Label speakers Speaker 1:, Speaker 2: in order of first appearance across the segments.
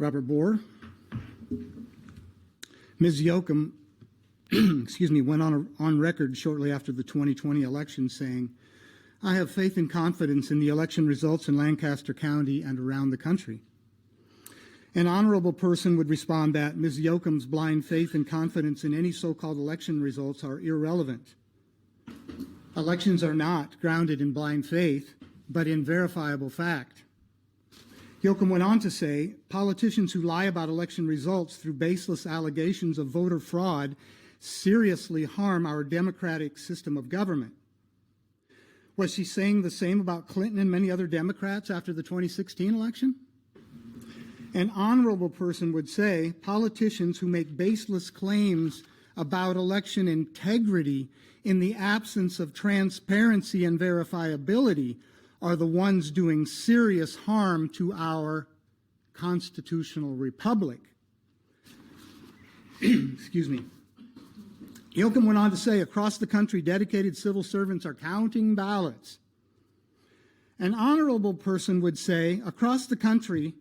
Speaker 1: Robert Bohr. Ms. Yoakum went on record shortly after the 2020 election saying, "I have faith and confidence in the election results in Lancaster County and around the country." An honorable person would respond that Ms. Yoakum's blind faith and confidence in any so-called election results are irrelevant. Elections are not grounded in blind faith, but in verifiable fact. Yoakum went on to say, politicians who lie about election results through baseless allegations of voter fraud seriously harm our democratic system of government. Was she saying the same about Clinton and many other Democrats after the 2016 election? An honorable person would say politicians who make baseless claims about election integrity in the absence of transparency and verifiability are the ones doing serious harm to our constitutional republic. Excuse me. Yoakum went on to say, across the country, dedicated civil servants are counting ballots. An honorable person would say, across the country,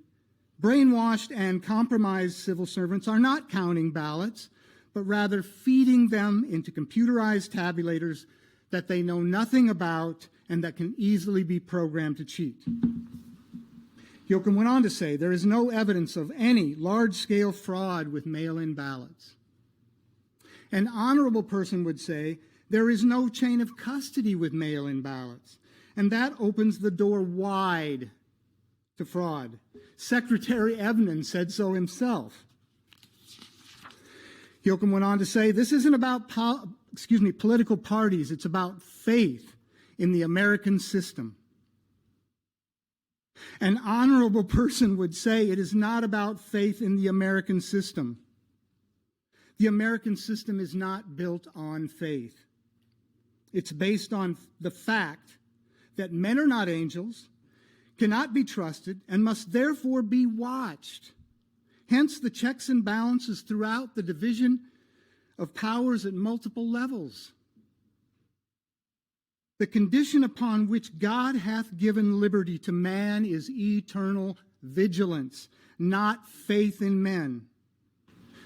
Speaker 1: brainwashed and compromised civil servants are not counting ballots, but rather feeding them into computerized tabulators that they know nothing about and that can easily be programmed to cheat. Yoakum went on to say, there is no evidence of any large-scale fraud with mail-in ballots. An honorable person would say, there is no chain of custody with mail-in ballots, and that opens the door wide to fraud. Secretary Evans said so himself. Yoakum went on to say, this isn't about political parties, it's about faith in the American system. An honorable person would say it is not about faith in the American system. The American system is not built on faith. It's based on the fact that men are not angels, cannot be trusted, and must therefore be watched. Hence the checks and balances throughout the division of powers at multiple levels. The condition upon which God hath given liberty to man is eternal vigilance, not faith in men.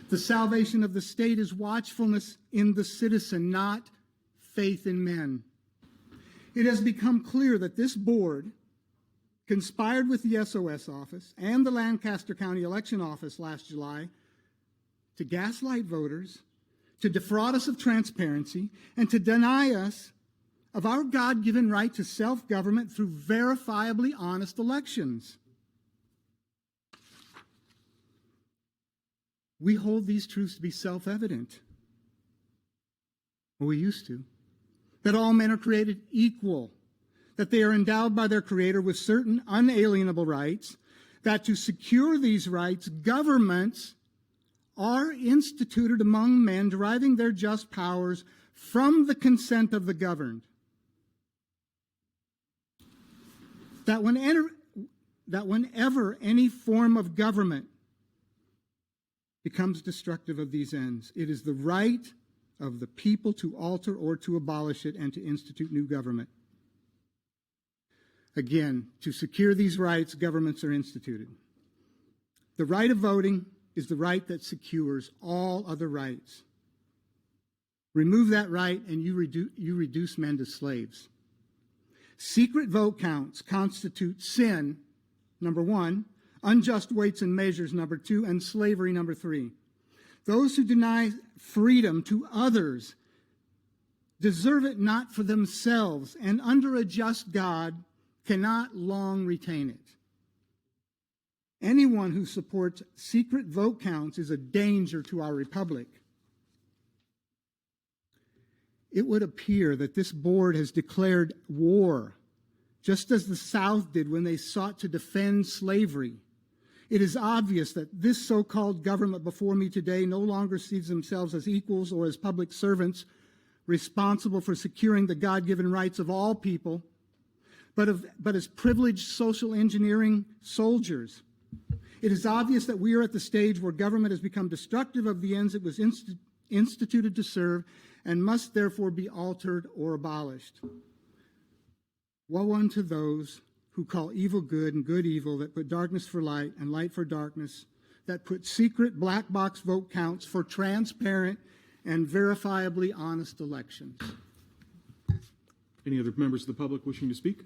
Speaker 1: The salvation of the state is watchfulness in the citizen, not faith in men. It has become clear that this board conspired with the SOS office and the Lancaster County Election office last July to gaslight voters, to defraud us of transparency, and to deny us of our God-given right to self-government through verifiably honest elections. We hold these truths to be self-evident, or we used to, that all men are created equal, that they are endowed by their Creator with certain unalienable rights, that to secure these rights, governments are instituted among men, deriving their just powers from the consent of the governed. That whenever any form of government becomes destructive of these ends, it is the right of the people to alter or to abolish it and to institute new government. Again, to secure these rights, governments are instituted. The right of voting is the right that secures all other rights. Remove that right and you reduce men to slaves. Secret vote counts constitute sin, number one, unjust weights and measures, number two, and slavery, number three. Those who deny freedom to others deserve it not for themselves, and under a just God cannot long retain it. Anyone who supports secret vote counts is a danger to our republic. It would appear that this board has declared war, just as the South did when they sought to defend slavery. It is obvious that this so-called government before me today no longer sees themselves as equals or as public servants responsible for securing the God-given rights of all people, but as privileged social engineering soldiers. It is obvious that we are at the stage where government has become destructive of the ends it was instituted to serve and must therefore be altered or abolished. Woe unto those who call evil good and good evil, that put darkness for light and light for darkness, that put secret black box vote counts for transparent and verifiably honest elections.
Speaker 2: Any other members of the public wishing to speak?